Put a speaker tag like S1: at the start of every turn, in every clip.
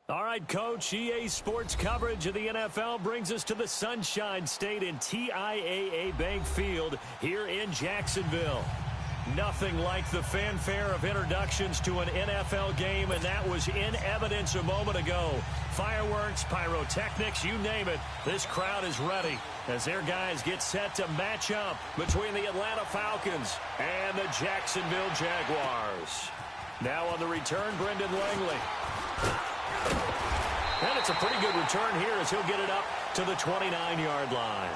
S1: All right, Coach, EA Sports coverage of the NFL brings us to the Sunshine State in TIAA Bank Field here in Jacksonville. Nothing like the fanfare of introductions to an NFL game, and that was in evidence a moment ago. Fireworks, pyrotechnics, you name it, this crowd is ready as their guys get set to match up between the Atlanta Falcons and the Jacksonville Jaguars. Now on the return, Brendan Langley. And it's a pretty good return here as he'll get it up to the 29-yard line.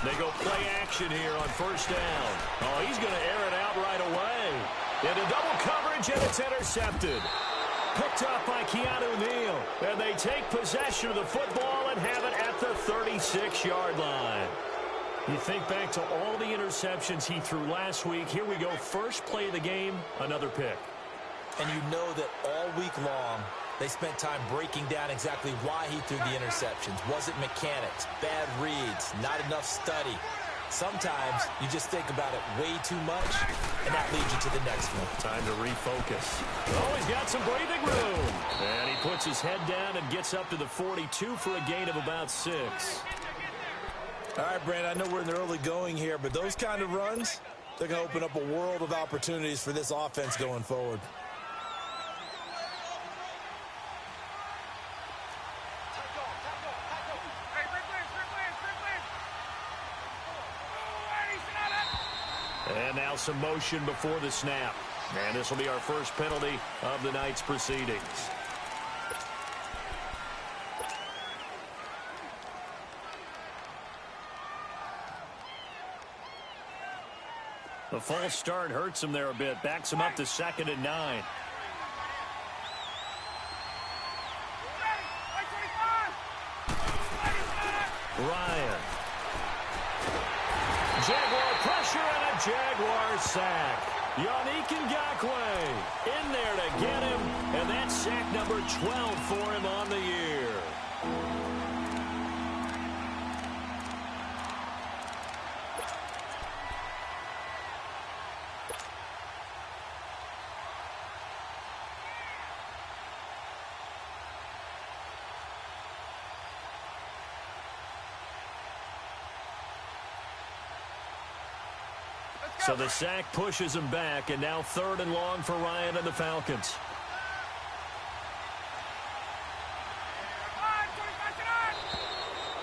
S1: They go play action here on first down. Oh, he's going to air it out right away. Into double coverage, and it's intercepted. Picked up by Keanu Neal. And they take possession of the football and have it at the 36-yard line. You think back to all the interceptions he threw last week. Here we go, first play of the game, another pick.
S2: And you know that all week long, they spent time breaking down exactly why he threw the interceptions. Was it mechanics, bad reads, not enough study? Sometimes you just think about it way too much, and that leads you to the next one.
S1: Time to refocus. Oh, he's got some breathing room. And he puts his head down and gets up to the 42 for a gain of about 6.
S3: All right, Brandon, I know we're in the early going here, but those kind of runs, they're going to open up a world of opportunities for this offense going forward.
S1: And now some motion before the snap. And this will be our first penalty of the night's proceedings. The false start hurts him there a bit. Backs him up to 2nd and 9. Ryan. Jaguar pressure and a Jaguar sack. Yannick Ngakoue in there to get him, and that's sack number 12 for him on the year. So the sack pushes him back, and now 3rd and long for Ryan and the Falcons.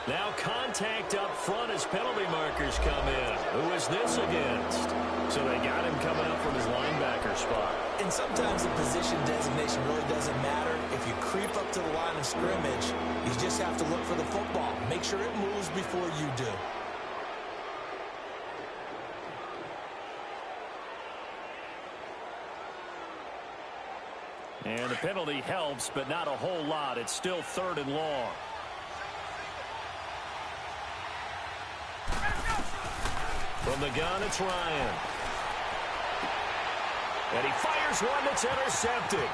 S1: Now contact up front as penalty markers come in. Who is this against? So they got him coming up from his linebacker spot.
S2: And sometimes the position designation really doesn't matter. If you creep up to the line of scrimmage, you just have to look for the football. Make sure it moves before you do.
S1: And the penalty helps, but not a whole lot. It's still 3rd and long. From the gun, it's Ryan. And he fires one that's intercepted.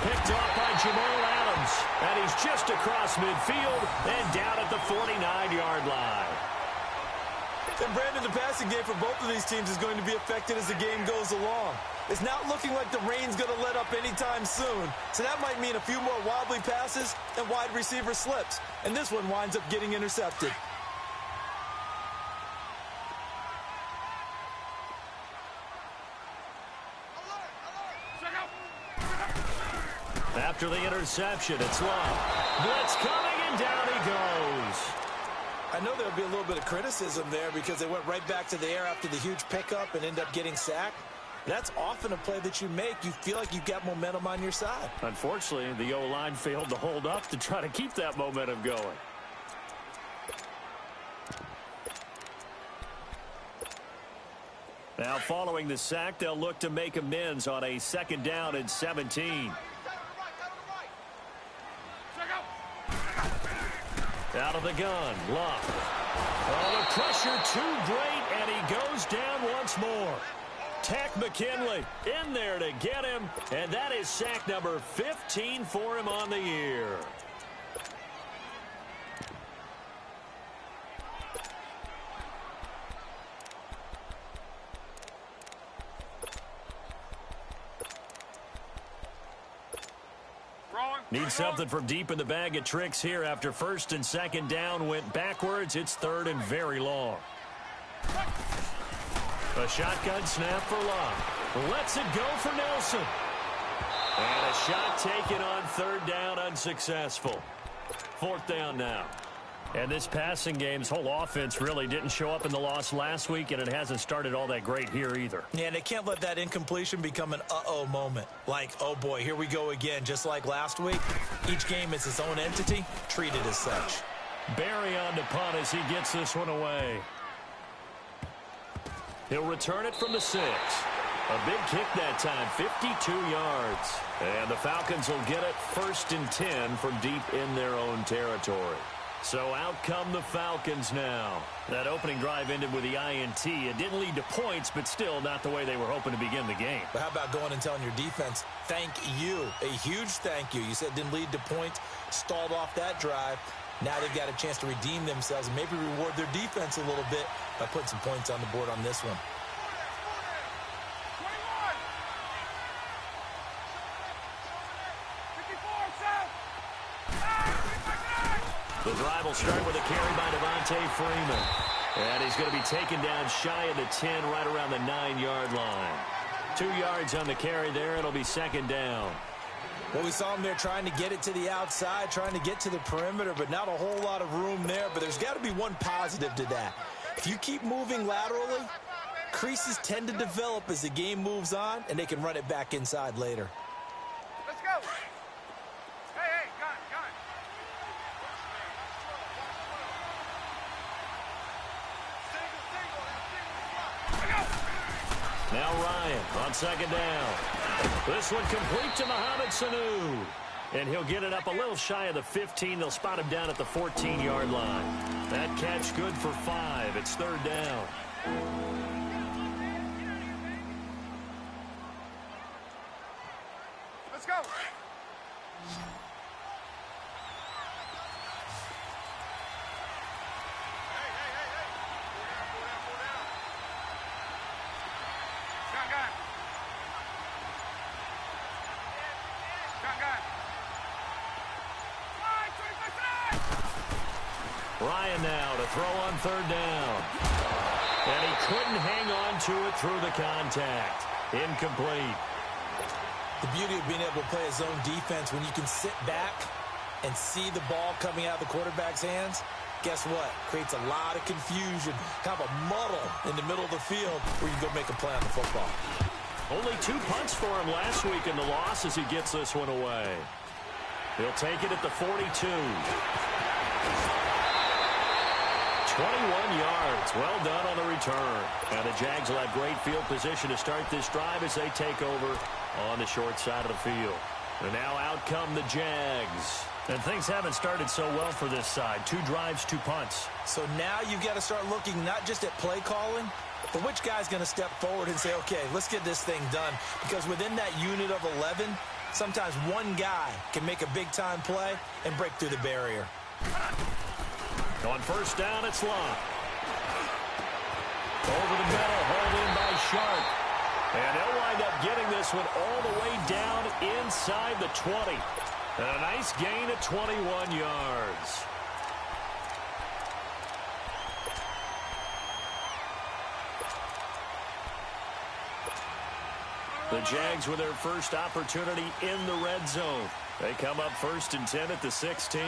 S1: Picked off by Jamal Adams. And he's just across midfield and down at the 49-yard line.
S3: And Brandon, the passing game for both of these teams is going to be affected as the game goes along. It's not looking like the rain's going to let up anytime soon. So that might mean a few more wobbly passes and wide receiver slips. And this one winds up getting intercepted.
S1: After the interception, it's Love. Blitz coming, and down he goes.
S3: I know there'll be a little bit of criticism there because they went right back to the air after the huge pickup and end up getting sacked. That's often a play that you make. You feel like you've got momentum on your side.
S1: Unfortunately, the O-line failed to hold up to try to keep that momentum going. Now following the sack, they'll look to make amends on a 2nd down and 17. Out of the gun, Luck. Oh, the pressure too great, and he goes down once more. Tack McKinley in there to get him, and that is sack number 15 for him on the year. Need something from deep in the bag of tricks here after 1st and 2nd down went backwards. It's 3rd and very long. A shotgun snap for Love. Lets it go for Nelson. And a shot taken on 3rd down, unsuccessful. 4th down now. And this passing game's whole offense really didn't show up in the loss last week, and it hasn't started all that great here either.
S2: Yeah, and they can't let that incompletion become an uh-oh moment. Like, oh boy, here we go again, just like last week. Each game is its own entity, treated as such.
S1: Barry on to punt as he gets this one away. He'll return it from the 6. A big kick that time, 52 yards. And the Falcons will get it 1st and 10 from deep in their own territory. So out come the Falcons now. That opening drive ended with the INT. It didn't lead to points, but still not the way they were hoping to begin the game.
S2: But how about going and telling your defense, thank you, a huge thank you. You said it didn't lead to points, stalled off that drive. Now they've got a chance to redeem themselves and maybe reward their defense a little bit by putting some points on the board on this one.
S1: The drive will start with a carry by Devontae Freeman. And he's going to be taken down shy of the 10, right around the 9-yard line. 2 yards on the carry there. It'll be 2nd down.
S2: Well, we saw him there trying to get it to the outside, trying to get to the perimeter, but not a whole lot of room there. But there's got to be one positive to that. If you keep moving laterally, creases tend to develop as the game moves on, and they can run it back inside later.
S4: Let's go. Hey, gun.
S1: Now Ryan on 2nd down. This one complete to Mohamed Sanu. And he'll get it up a little shy of the 15. They'll spot him down at the 14-yard line. That catch good for 5. It's 3rd down.
S4: Let's go.
S1: Ryan now to throw on 3rd down. And he couldn't hang on to it through the contact. Incomplete.
S2: The beauty of being able to play a zone defense when you can sit back and see the ball coming out of the quarterback's hands, guess what? Creates a lot of confusion, kind of a muddle in the middle of the field where you go make a play on the football.
S1: Only 2 punts for him last week in the loss as he gets this one away. He'll take it at the 42. 21 yards. Well done on the return. And the Jags will have great field position to start this drive as they take over on the short side of the field. And now out come the Jags. And things haven't started so well for this side. 2 drives, 2 punts.
S2: So now you've got to start looking not just at play calling, but which guy's going to step forward and say, okay, let's get this thing done. Because within that unit of 11, sometimes one guy can make a big-time play and break through the barrier.
S1: On 1st down, it's Love. Over the middle, hauled in by Sharp. And they'll wind up getting this one all the way down inside the 20. And a nice gain of 21 yards. The Jags with their first opportunity in the red zone. They come up 1st and 10 at the 16.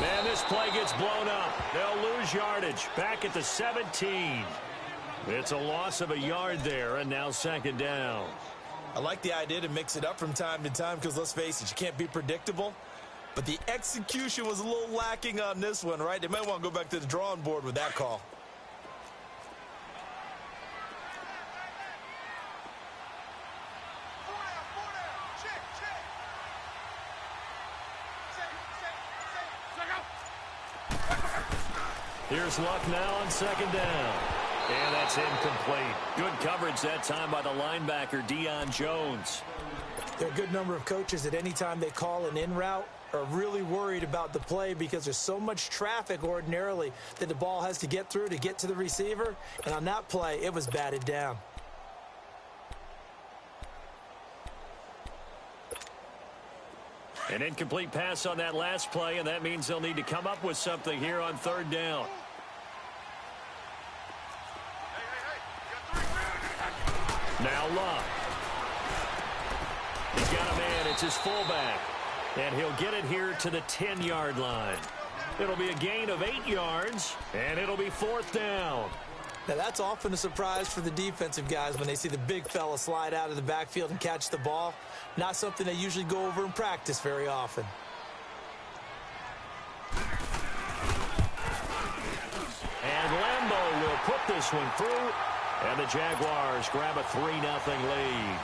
S1: Man, this play gets blown up. They'll lose yardage. Back at the 17. It's a loss of a yard there, and now 2nd down.
S3: I like the idea to mix it up from time to time because, let's face it, you can't be predictable. But the execution was a little lacking on this one, right? They might want to go back to the drawing board with that call.
S1: Here's Luck now on second down. And that's incomplete. Good coverage that time by the linebacker, Deion Jones.
S3: There are a good number of coaches that any time they call an in route are really worried about the play because there's so much traffic ordinarily that the ball has to get through to get to the receiver. And on that play, it was batted down.
S1: An incomplete pass on that last play, and that means they'll need to come up with something here on third down. Now Luck. He's got a man. It's his fullback. And he'll get it here to the 10-yard line. It'll be a gain of 8 yards, and it'll be fourth down.
S3: Now, that's often a surprise for the defensive guys when they see the big fella slide out of the backfield and catch the ball. Not something they usually go over in practice very often.
S1: And Lambeau will put this one through, and the Jaguars grab a 3-0 lead.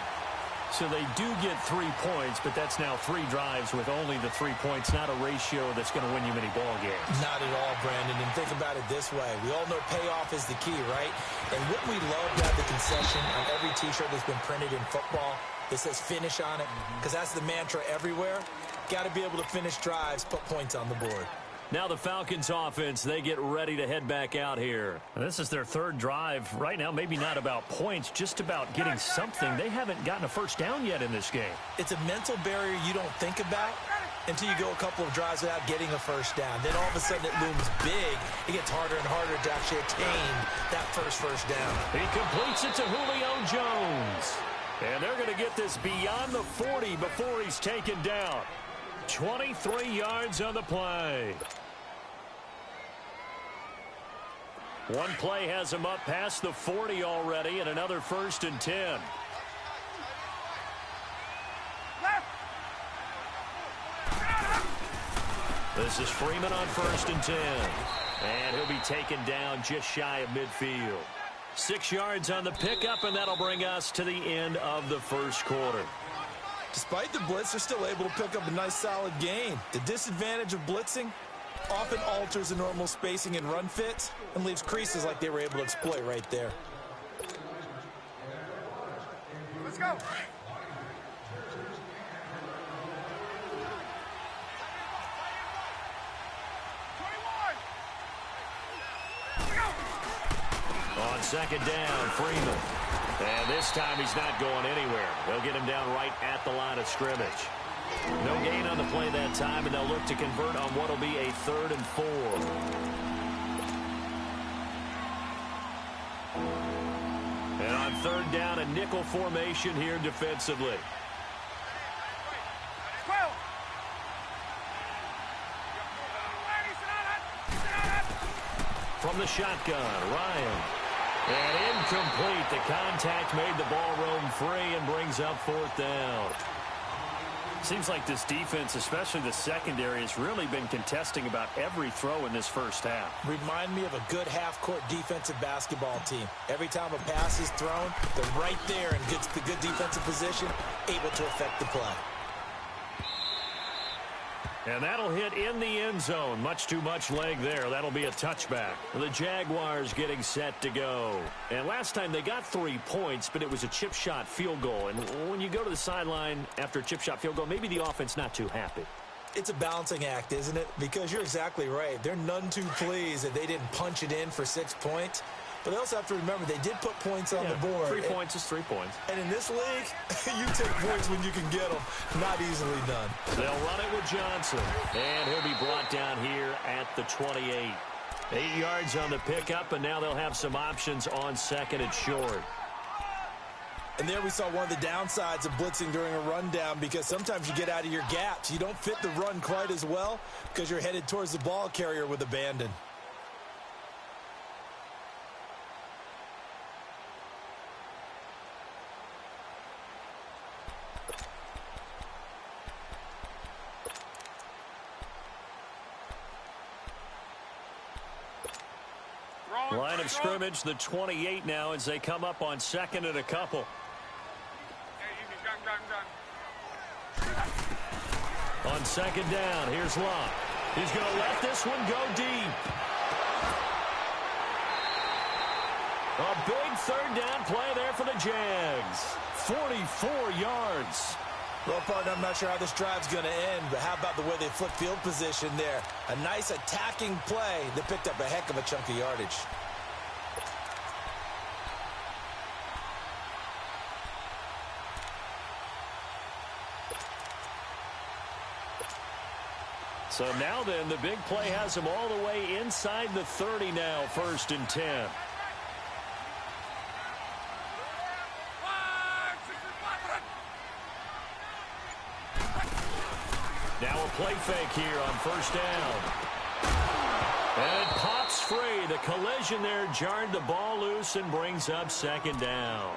S1: So they do get 3 points, but that's now 3 drives with only the 3 points, not a ratio that's going to win you many ball games.
S3: Not at all, Brandon. And think about it this way. We all know payoff is the key, right? And wouldn't we love to have the concession on every T-shirt that's been printed in football that says finish on it? Because that's the mantra everywhere. Got to be able to finish drives, put points on the board.
S1: Now the Falcons offense, they get ready to head back out here. This is their 3rd drive. Right now, maybe not about points, just about getting something. They haven't gotten a first down yet in this game.
S3: It's a mental barrier you don't think about until you go a couple of drives without getting a first down. Then all of a sudden it looms big. It gets harder and harder to actually attain that first down.
S1: He completes it to Julio Jones. And they're going to get this beyond the 40 before he's taken down. 23 yards on the play. One play has him up past the 40 already, and another 1st and 10. This is Freeman on 1st and 10. And he'll be taken down just shy of midfield. 6 yards on the pickup, and that'll bring us to the end of the first quarter.
S3: Despite the blitz, they're still able to pick up a nice solid gain. The disadvantage of blitzing often alters the normal spacing and run fits and leaves creases like they were able to exploit right there.
S4: Let's go.
S1: On second down, Freeman. And this time he's not going anywhere. They'll get him down right at the line of scrimmage. No gain on the play that time, and they'll look to convert on what will be a 3rd and 4. And on 3rd down, a nickel formation here defensively.
S4: 12.
S1: From the shotgun, Ryan. And incomplete. The contact made the ball roam free and brings up 4th down. Seems like this defense, especially the secondary, has really been contesting about every throw in this first half.
S3: Remind me of a good half-court defensive basketball team. Every time a pass is thrown, they're right there in the good defensive position, able to affect the play.
S1: And that'll hit in the end zone. Much too much leg there. That'll be a touchback. The Jaguars getting set to go. And last time they got 3 points, but it was a chip shot field goal. And when you go to the sideline after a chip shot field goal, maybe the offense not too happy.
S3: It's a balancing act, isn't it? Because you're exactly right. They're none too pleased that they didn't punch it in for 6 points. But they also have to remember they did put points on the board.
S1: 3 points is 3 points.
S3: And in this league, you take points when you can get them. Not easily done.
S1: They'll run it with Johnson. And he'll be brought down here at the 28. 8 yards on the pickup, and now they'll have some options on 2nd and short.
S3: And there we saw one of the downsides of blitzing during a rundown, because sometimes you get out of your gaps. You don't fit the run quite as well because you're headed towards the ball carrier with abandon.
S1: Line of scrimmage, the 28 now as they come up on second and a couple. On second down, here's Locke. He's going to let this one go deep. A big third down play there for the Jags. 44 yards.
S2: Well, partner, I'm not sure how this drive's going to end, but how about the way they flip field position there? A nice attacking play that picked up a heck of a chunk of yardage.
S1: So now then, the big play has him all the way inside the 30 now, 1st and 10. Now a play fake here on 1st down. And it pops free. The collision there jarred the ball loose and brings up 2nd down.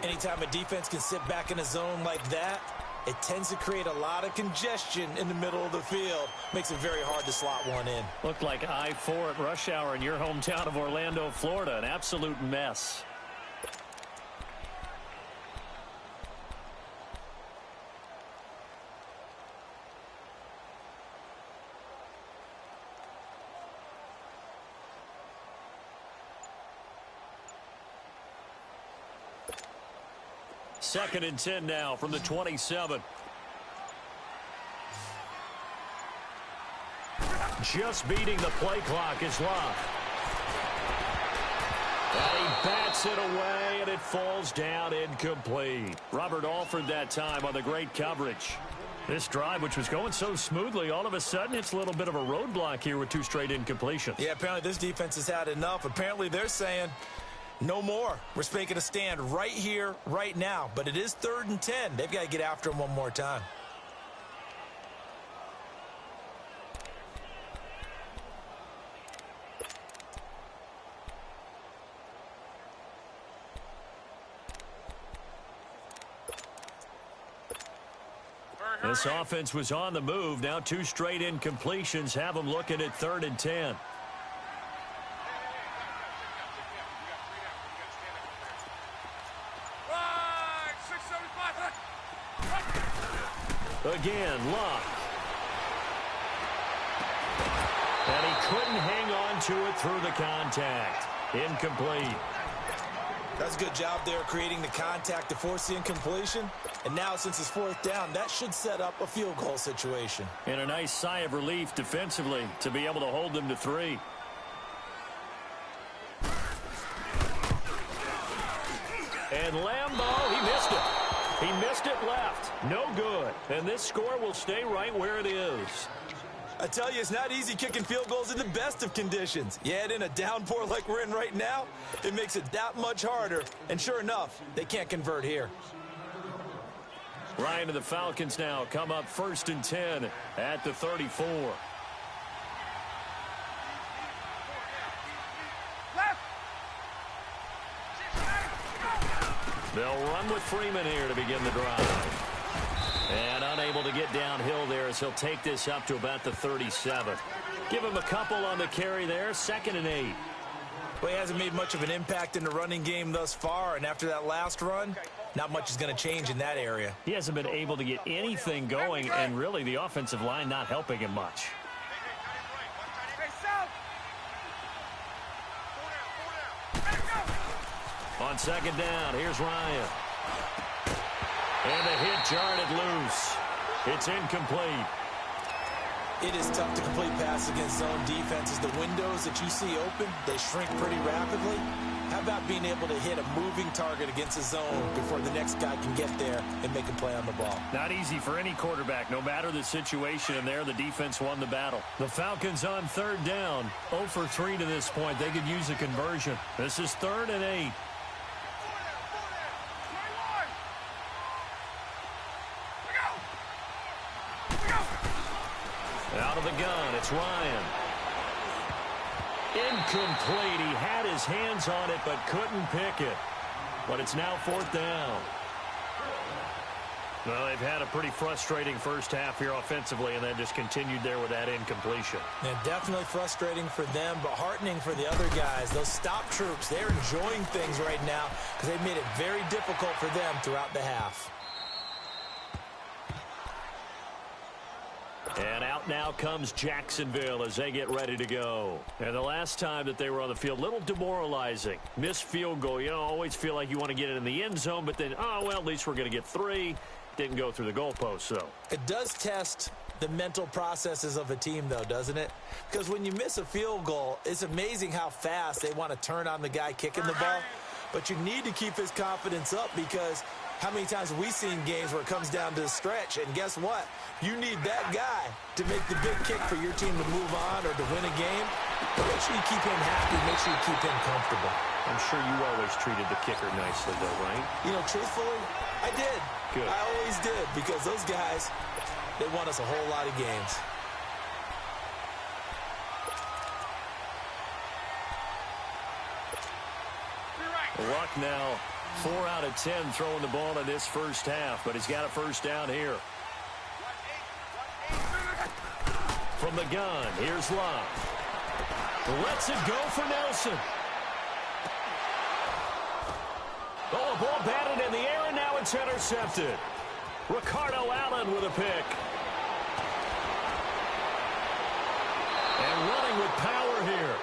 S2: Anytime a defense can sit back in a zone like that, it tends to create a lot of congestion in the middle of the field. Makes it very hard to slot one in.
S1: Looked like I-4 at rush hour in your hometown of Orlando, Florida. An absolute mess. Second and 10 now from the 27. Just beating the play clock is Locke. And he bats it away, and it falls down incomplete. Robert Alford that time on the great coverage. This drive, which was going so smoothly, all of a sudden it's a little bit of a roadblock here with 2 straight incompletions.
S2: Yeah, apparently this defense has had enough. Apparently they're saying, no more. We're making a stand right here, right now. But it is 3rd and 10. They've got to get after him one more time.
S1: This offense was on the move. Now 2 straight incompletions have them looking at 3rd and 10. Again, Locke. And he couldn't hang on to it through the contact. Incomplete.
S2: That's a good job there creating the contact to force the incompletion. And now since it's 4th down, that should set up a field goal situation.
S1: And a nice sigh of relief defensively to be able to hold them to 3. And Lambeau, he missed it. He missed it left. No good. And this score will stay right where it is.
S2: I tell you, it's not easy kicking field goals in the best of conditions. Yet in a downpour like we're in right now, it makes it that much harder. And sure enough, they can't convert here.
S1: Ryan and the Falcons now come up 1st and 10 at the 34. They'll run with Freeman here to begin the drive. And unable to get downhill there as he'll take this up to about the 37. Give him a couple on the carry there. 2nd and 8.
S2: Well, he hasn't made much of an impact in the running game thus far. And after that last run, not much is going to change in that area.
S1: He hasn't been able to get anything going. And really the offensive line not helping him much. On 2nd down, here's Ryan. And the hit jarred it loose. It's incomplete.
S2: It is tough to complete passes against zone defenses. The windows that you see open, they shrink pretty rapidly. How about being able to hit a moving target against a zone before the next guy can get there and make a play on the ball?
S1: Not easy for any quarterback, no matter the situation, and there the defense won the battle. The Falcons on 3rd down, 0 for 3 to this point. They could use a conversion. This is 3rd and 8. Out of the gun, it's Ryan. Incomplete. He had his hands on it, but couldn't pick it. But it's now 4th down. Well, they've had a pretty frustrating first half here offensively, and then just continued there with that incompletion.
S2: Yeah, definitely frustrating for them, but heartening for the other guys. Those stop troops, they're enjoying things right now because they've made it very difficult for them throughout the half.
S1: And out now comes Jacksonville as they get ready to go. And the last time that they were on the field, a little demoralizing. Missed field goal. You know, always feel like you want to get it in the end zone, but then, oh, well, at least we're going to get 3. Didn't go through the goalpost, though.
S2: It does test the mental processes of a team, though, doesn't it? Because when you miss a field goal, it's amazing how fast they want to turn on the guy kicking the ball. But you need to keep his confidence up because how many times have we seen games where it comes down to the stretch? And guess what? You need that guy to make the big kick for your team to move on or to win a game. But make sure you keep him happy. Make sure you keep him comfortable.
S1: I'm sure you always treated the kicker nicely, though, right?
S2: You know, truthfully, I did.
S1: Good.
S2: I always did because those guys, they won us a whole lot of games.
S1: Luck now, 4 out of 10 throwing the ball in this first half, but he's got a first down here. From the gun, here's Luck. Lets it go for Nelson. Oh, ball batted in the air, and now it's intercepted. Ricardo Allen with a pick. And running with power here.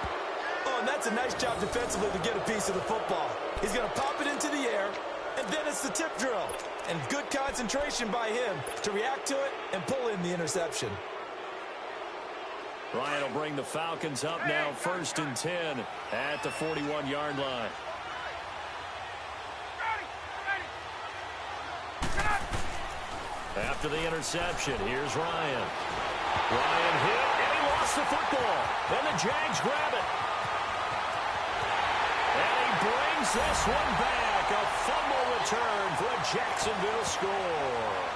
S3: Oh, and that's a nice job defensively to get a piece of the football. He's going to pop it into the air, and then it's the tip drill. And good concentration by him to react to it and pull in the interception.
S1: Ryan will bring the Falcons up now, 1st and 10 at the 41-yard line. After the interception, here's Ryan. Ryan hit, and he lost the football. And the Jags grab it. And he brings this one back. A fumble return for a Jacksonville score.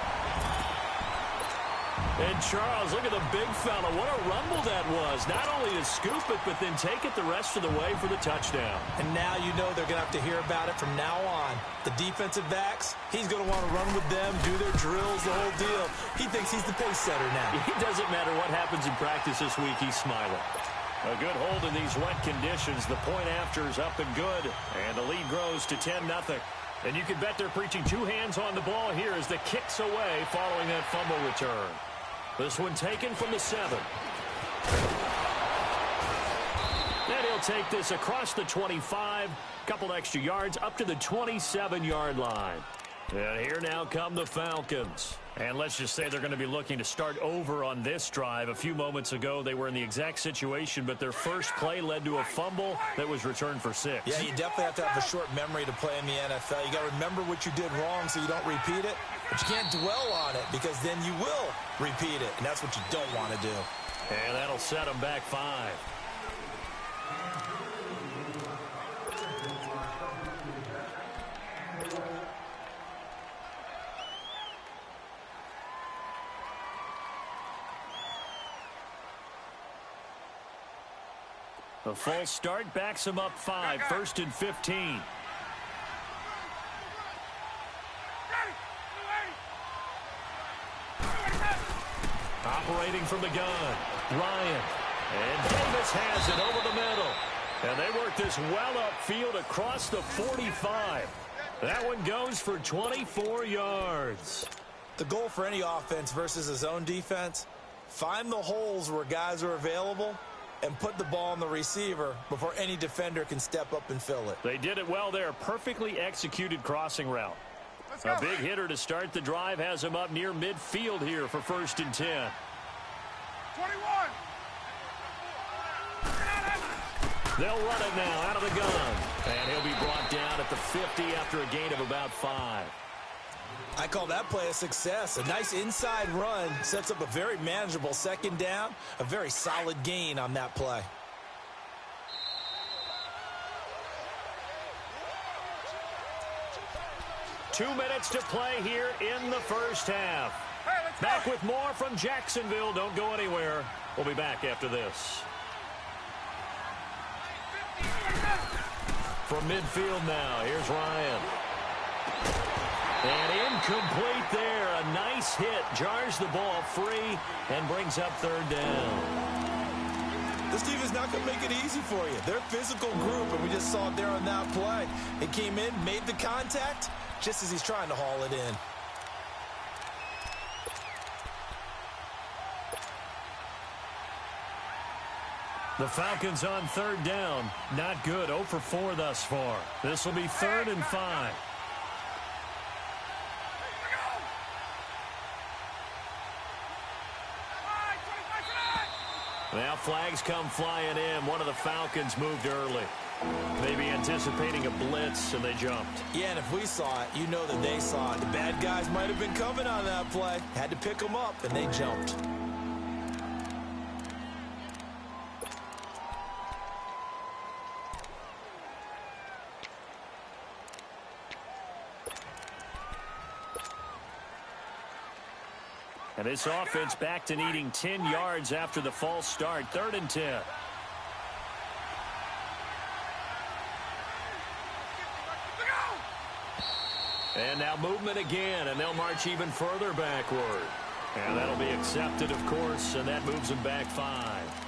S1: And Charles, look at the big fella. What a rumble that was. Not only to scoop it, but then take it the rest of the way for the touchdown.
S2: And now you know they're going to have to hear about it from now on. The defensive backs, he's going to want to run with them, do their drills, the whole deal. He thinks he's the pace setter now.
S1: It doesn't matter what happens in practice this week, he's smiling. A good hold in these wet conditions. The point after is up and good. And the lead grows to 10-0. And you can bet they're preaching 2 hands on the ball here as the kick's away following that fumble return. This one taken from the 7. And he'll take this across the 25. Couple extra yards up to the 27-yard line. And here now come the Falcons. And let's just say they're going to be looking to start over on this drive. A few moments ago, they were in the exact situation, but their first play led to a fumble that was returned for 6.
S2: Yeah, you definitely have to have a short memory to play in the NFL. You got to remember what you did wrong so you don't repeat it. But you can't dwell on it because then you will repeat it, and that's what you don't want to do.
S1: And that'll set them back 5. A false start backs him up 5, 1st and 15. Operating from the gun, Ryan. And Davis has it over the middle. And they work this well upfield across the 45. That one goes for 24 yards.
S2: The goal for any offense versus his own defense, find the holes where guys are available and put the ball on the receiver before any defender can step up and fill it.
S1: They did it well there. Perfectly executed crossing route. A big hitter to start the drive has him up near midfield here for 1st and 10.
S4: 21.
S1: They'll run it now out of the gun. And he'll be brought down at the 50 after a gain of about 5.
S2: I call that play a success. A nice inside run sets up a very manageable 2nd down. A very solid gain on that play.
S1: Two minutes to play here in the first half. Back with more from Jacksonville. Don't go anywhere. We'll be back after this. From midfield now, here's Ryan. And incomplete there. A This hit jars the ball free and brings up third down.
S3: This team is not going to make it easy for you. They're a physical group, and we just saw it there on that play. It came in, made the contact, just as he's trying to haul it in.
S1: The Falcons on third down. Not good. 0 for 4 thus far. This will be 3rd and 5. Now flags come flying in. One of the Falcons moved early. Maybe anticipating a blitz, and they jumped.
S3: Yeah, and if we saw it, you know that they saw it. The bad guys might have been coming on that play. Had to pick them up, and they jumped.
S1: And this offense back to needing 10 yards after the false start. 3rd and 10. And now movement again, and they'll march even further backward. And that'll be accepted, of course, and that moves them back 5.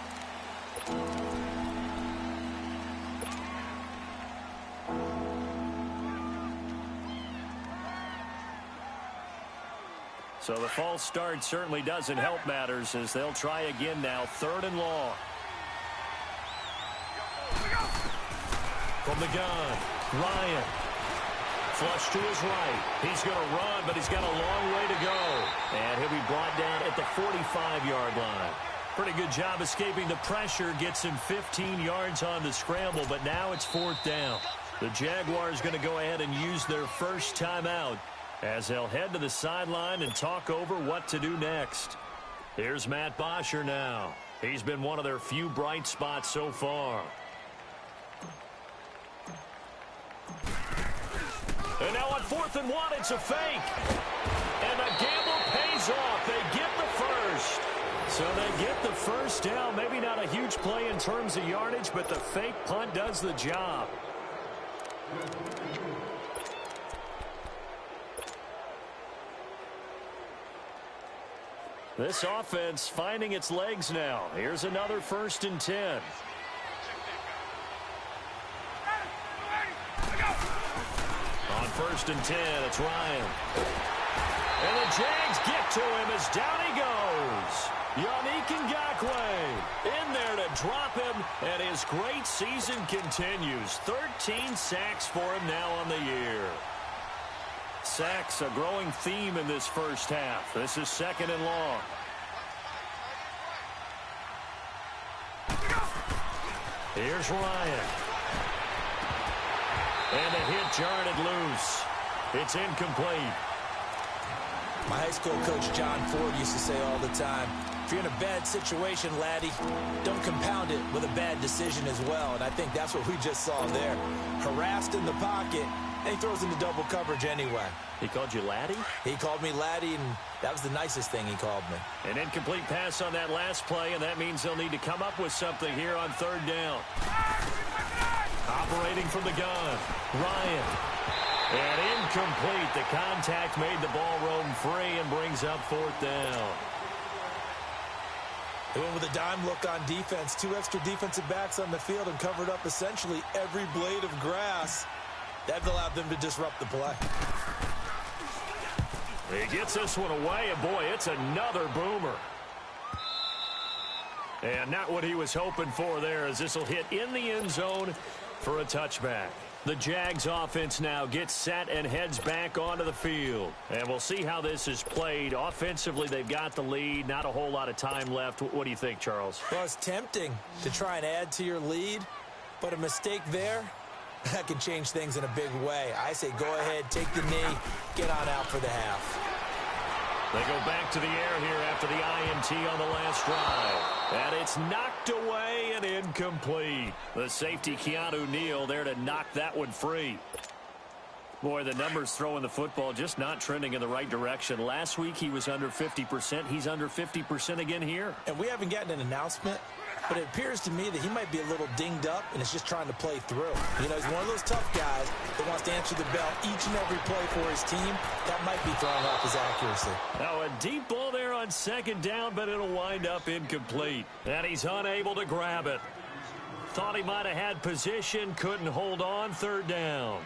S1: So the false start certainly doesn't help matters as they'll try again now. 3rd and long. From the gun, Ryan. Flush to his right. He's going to run, but he's got a long way to go. And he'll be brought down at the 45-yard line. Pretty good job escaping the pressure. Gets him 15 yards on the scramble, but now it's 4th down. The Jaguars going to go ahead and use their first timeout as they'll head to the sideline and talk over what to do next. Here's Matt Bosher now. He's been one of their few bright spots so far. And now on 4th and 1, it's a fake. And the gamble pays off. They get the first. So they get the first down. Maybe not a huge play in terms of yardage, but the fake punt does the job. This offense finding its legs now. Here's another 1st and 10. On 1st and 10, it's Ryan. And the Jags get to him as down he goes. Yannick Ngakoue in there to drop him, and his great season continues. 13 sacks for him now on the year. Sacks, a growing theme in this first half. This is 2nd and long. Here's Ryan. And the hit jarred it loose. It's incomplete.
S3: My high school coach John Ford used to say all the time, if you're in a bad situation, laddie, don't compound it with a bad decision as well. And I think that's what we just saw there. Harassed in the pocket, and he throws into double coverage anyway.
S1: He called you laddie?
S3: He called me laddie, and that was the nicest thing he called me.
S1: An incomplete pass on that last play, and that means they'll need to come up with something here on 3rd down. Operating from the gun, Ryan. And incomplete. The contact made the ball roam free and brings up 4th down.
S3: They went with a dime look on defense. 2 extra defensive backs on the field and covered up essentially every blade of grass. That allowed them to disrupt the play.
S1: He gets this one away, and boy, it's another boomer. And not what he was hoping for there, as this will hit in the end zone for a touchback. The Jags offense now gets set and heads back onto the field. And we'll see how this is played. Offensively, they've got the lead. Not a whole lot of time left. What do you think, Charles?
S3: Well, it's tempting to try and add to your lead, but a mistake there, that can change things in a big way. I say go ahead, take the knee, get on out for the half.
S1: They go back to the air here after the INT on the last drive. And it's knocked away and incomplete. The safety, Keanu Neal, there to knock that one free. Boy, the numbers throwing the football just not trending in the right direction. Last week he was under 50%. He's under 50% again here.
S3: And we haven't gotten an announcement
S2: but it appears to me that he might be a little dinged up and is just trying to play through. You know, he's one of those tough guys that wants to answer the bell each and every play for his team. That might be throwing off his accuracy.
S1: Now a deep ball there on second down, but it'll wind up incomplete. And he's unable to grab it. Thought he might have had position, couldn't hold on, third down.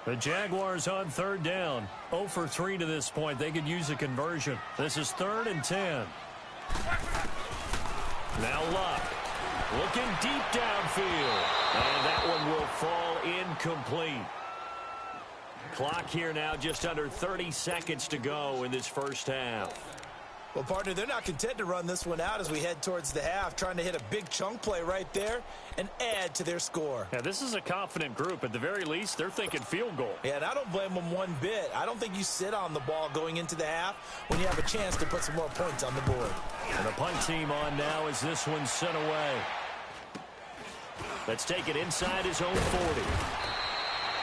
S1: The Jaguars on third down. 0 for 3 to this point. They could use a conversion. This is 3rd and 10. Now Luck. Looking deep downfield. And that one will fall incomplete. Clock here now just under 30 seconds to go in this first half.
S2: Well, partner, they're not content to run this one out as we head towards the half, trying to hit a big chunk play right there and add to their score.
S1: Yeah, this is a confident group. At the very least, they're thinking field goal.
S2: Yeah, and I don't blame them one bit. I don't think you sit on the ball going into the half when you have a chance to put some more points on the board.
S1: And the punt team on now as this one's sent away. Let's take it inside his own 40.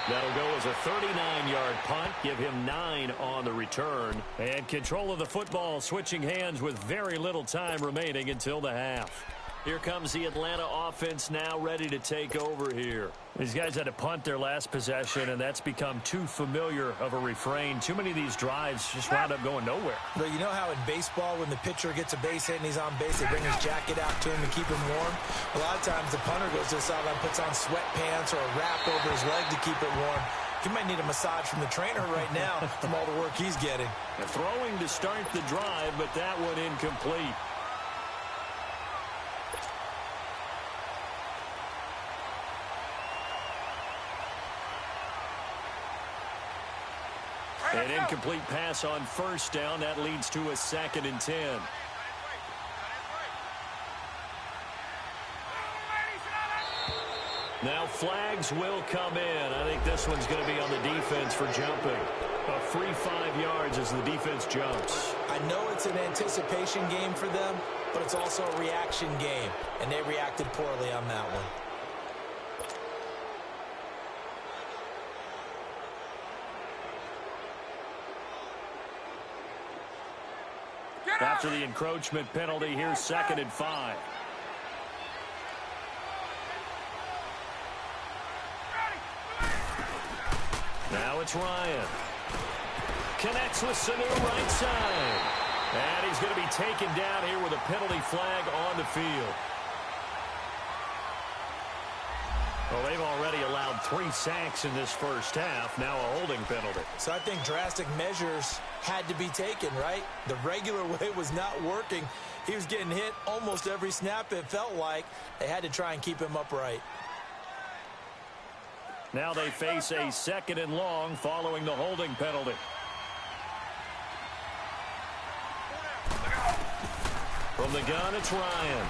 S1: That'll go as a 39-yard punt. Give him 9 on the return. And control of the football switching hands with very little time remaining until the half. Here comes the Atlanta offense now ready to take over here. These guys had to punt their last possession, and that's become too familiar of a refrain. Too many of these drives just wound up going nowhere.
S2: But you know how in baseball when the pitcher gets a base hit and he's on base, they bring his jacket out to him to keep him warm? A lot of times the punter goes to the sideline, puts on sweatpants or a wrap over his leg to keep it warm. He might need a massage from the trainer right now from all the work he's getting.
S1: Throwing to start the drive, but that one incomplete. An incomplete pass on first down. That leads to a 2nd and 10. Now flags will come in. I think this one's going to be on the defense for jumping. A free 5 yards as the defense jumps.
S2: I know it's an anticipation game for them, but it's also a reaction game, and they reacted poorly on that one.
S1: After the encroachment penalty, here's 2nd and 5. Now it's Ryan. Connects with Sanu right side. And he's going to be taken down here with a penalty flag on the field. Well, they've already allowed 3 sacks in this first half. Now a holding penalty.
S2: So I think drastic measures had to be taken, right? The regular way was not working. He was getting hit almost every snap, it felt like. They had to try and keep him upright.
S1: Now they face a 2nd and long following the holding penalty. From the gun, it's Ryan.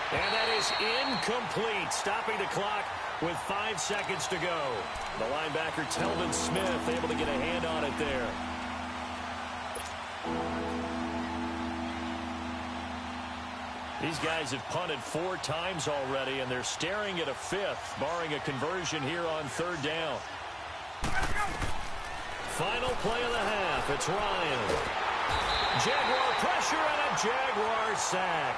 S1: And that is incomplete, stopping the clock with 5 seconds to go. The linebacker, Telvin Smith, able to get a hand on it there. These guys have punted 4 times already, and they're staring at a 5th, barring a conversion here on 3rd down. Final play of the half, it's Ryan. Jaguar pressure and a Jaguar sack.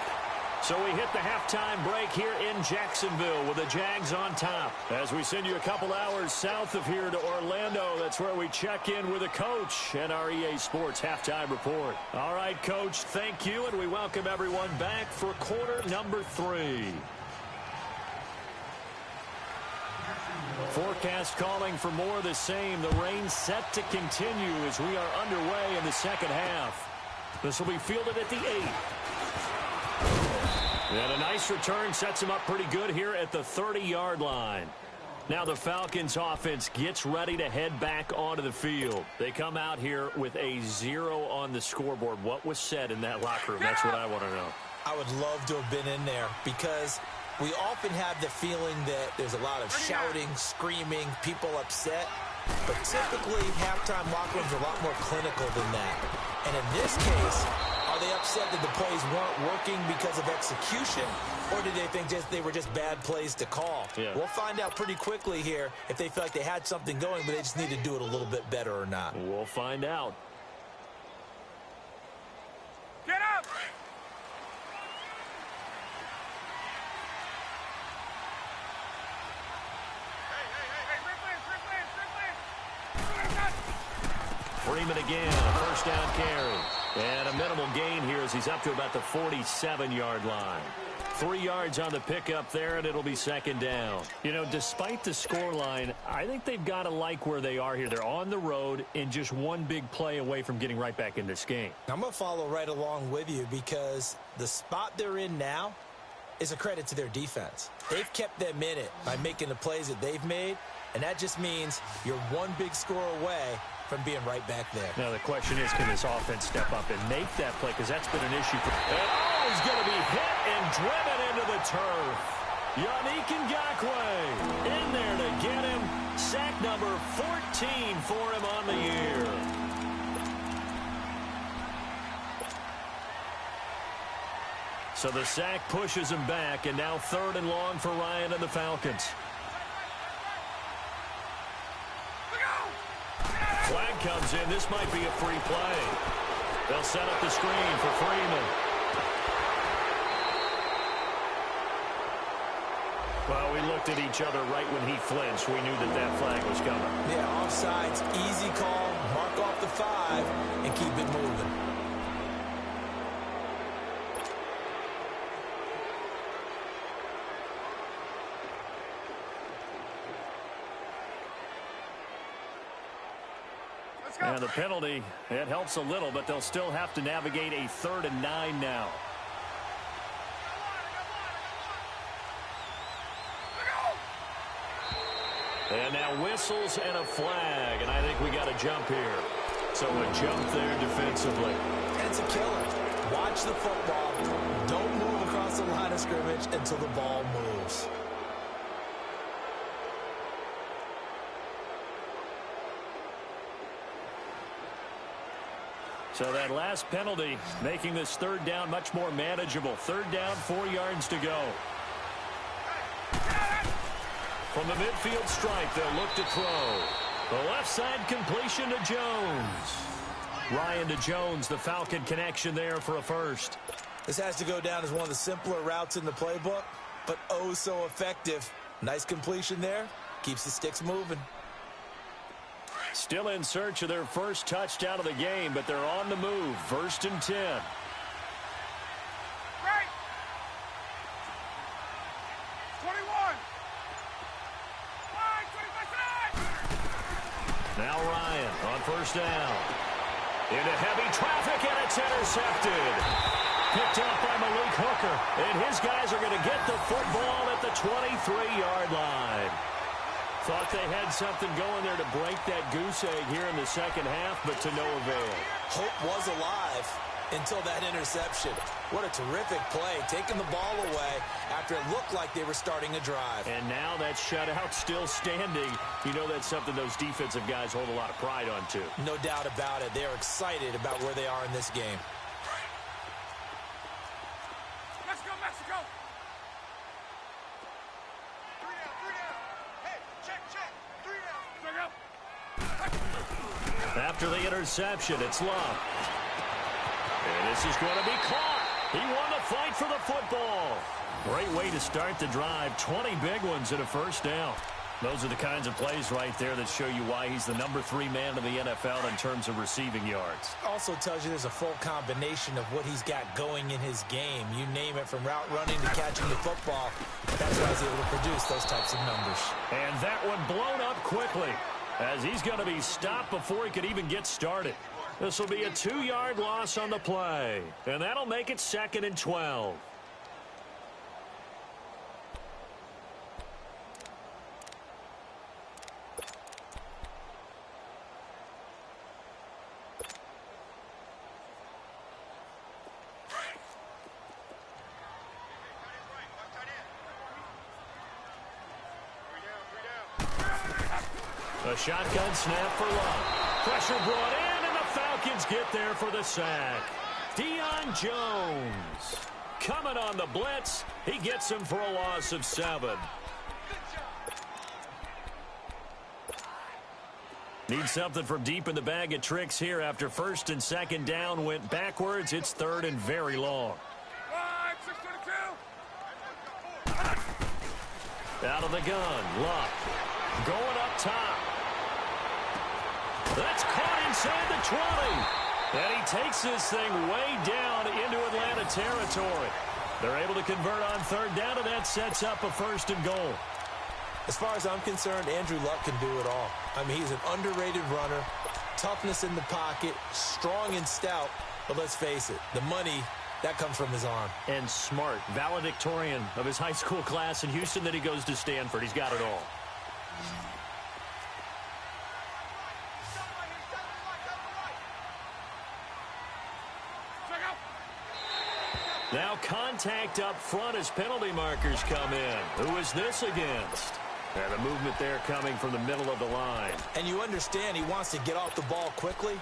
S1: So we hit the halftime break here in Jacksonville with the Jags on top. As we send you a couple hours south of here to Orlando, that's where we check in with the coach and our EA Sports halftime report. All right, Coach, thank you, and we welcome everyone back for quarter number 3. Forecast calling for more of the same. The rain set to continue as we are underway in the second half. This will be fielded at the 8. And a nice return sets him up pretty good here at the 30-yard line. Now the Falcons offense gets ready to head back onto the field. They come out here with a 0 on the scoreboard. What was said in that locker room? That's what I want to know.
S2: I would love to have been in there because we often have the feeling that there's a lot of shouting, screaming, people upset. But typically, halftime locker rooms are a lot more clinical than that. And in this case, are they upset that the plays weren't working because of execution, or did they think they were just bad plays to call?
S1: Yeah.
S2: We'll find out pretty quickly here if they feel like they had something going, but they just need to do it a little bit better or not.
S1: We'll find out. Freeman again, a first down carry. And a minimal gain here as he's up to about the 47-yard line. 3 yards on the pickup there, and it'll be second down. You know, despite the scoreline, I think they've got to like where they are here. They're on the road and just one big play away from getting right back in this game.
S2: I'm going to follow right along with you because the spot they're in now is a credit to their defense. They've kept them in it by making the plays that they've made, and that just means you're one big score away from being right back there.
S1: Now, the question is, can this offense step up and make that play? Because that's been an issue for them. And he's going to be hit and driven into the turf. Yannick Ngakoue in there to get him. Sack number 14 for him on the year. So the sack pushes him back, and now 3rd and long for Ryan and the Falcons. Flag comes in. This might be a free play. They'll set up the screen for Freeman. Well, we looked at each other right when he flinched. We knew that that flag was coming.
S2: Yeah, offsides, easy call. Mark off the 5 and keep it moving.
S1: And the penalty, it helps a little, but they'll still have to navigate a 3rd and 9 now. And now whistles and a flag, and I think we got a jump here. So a jump there defensively.
S2: And it's a killer. Watch the football. Don't move across the line of scrimmage until the ball moves.
S1: So that last penalty making this 3rd down much more manageable. 3rd down, 4 yards to go. From the midfield stripe, they'll look to throw. The left side completion to Jones. Ryan to Jones, the Falcon connection there for a first.
S2: This has to go down as one of the simpler routes in the playbook, but oh so effective. Nice completion there. Keeps the sticks moving.
S1: Still in search of their first touchdown of the game, but they're on the move. 1st and 10.
S4: Right. 21.
S1: Now Ryan on 1st down. Into heavy traffic, and it's intercepted. Picked up by Malik Hooker, and his guys are going to get the football at the 23-yard line. Thought they had something going there to break that goose egg here in the second half, but to no avail.
S2: Hope was alive until that interception. What a terrific play, taking the ball away after it looked like they were starting a drive.
S1: And now that shutout still standing. You know that's something those defensive guys hold a lot of pride on, too.
S2: No doubt about it. They are excited about where they are in this game.
S4: Let's go, Mexico. 3 down, 3 down. Hey, check. 3 down.
S1: After the interception, it's Love. And this is going to be caught. He won the fight for the football. Great way to start the drive. 20 big ones and a first down. Those are the kinds of plays right there that show you why he's the number 3 man in the NFL in terms of receiving yards.
S2: Also tells you there's a full combination of what he's got going in his game. You name it, from route running to catching the football. That's why he's able to produce those types of numbers.
S1: And that one blown up quickly as he's going to be stopped before he could even get started. This will be a 2-yard loss on the play, and that'll make it 2nd and 12. A shotgun snap for Love. Pressure brought in, and the Falcons get there for the sack. Deion Jones coming on the blitz. He gets him for a loss of 7. Need something from deep in the bag of tricks here after 1st and 2nd down went backwards. It's 3rd and very long. Out of the gun, Luck going up top. That's caught inside the 20. And he takes this thing way down into Atlanta territory. They're able to convert on third down, and that sets up a first and goal.
S2: As far as I'm concerned, Andrew Luck can do it all. I mean, he's an underrated runner, toughness in the pocket, strong and stout. But let's face it, the money, that comes from his arm.
S1: And smart, valedictorian of his high school class in Houston. Then he goes to Stanford. He's got it all. Now contact up front as penalty markers come in. Who is this against? And a movement there coming from the middle of the line.
S2: And you understand he wants to get off the ball quickly,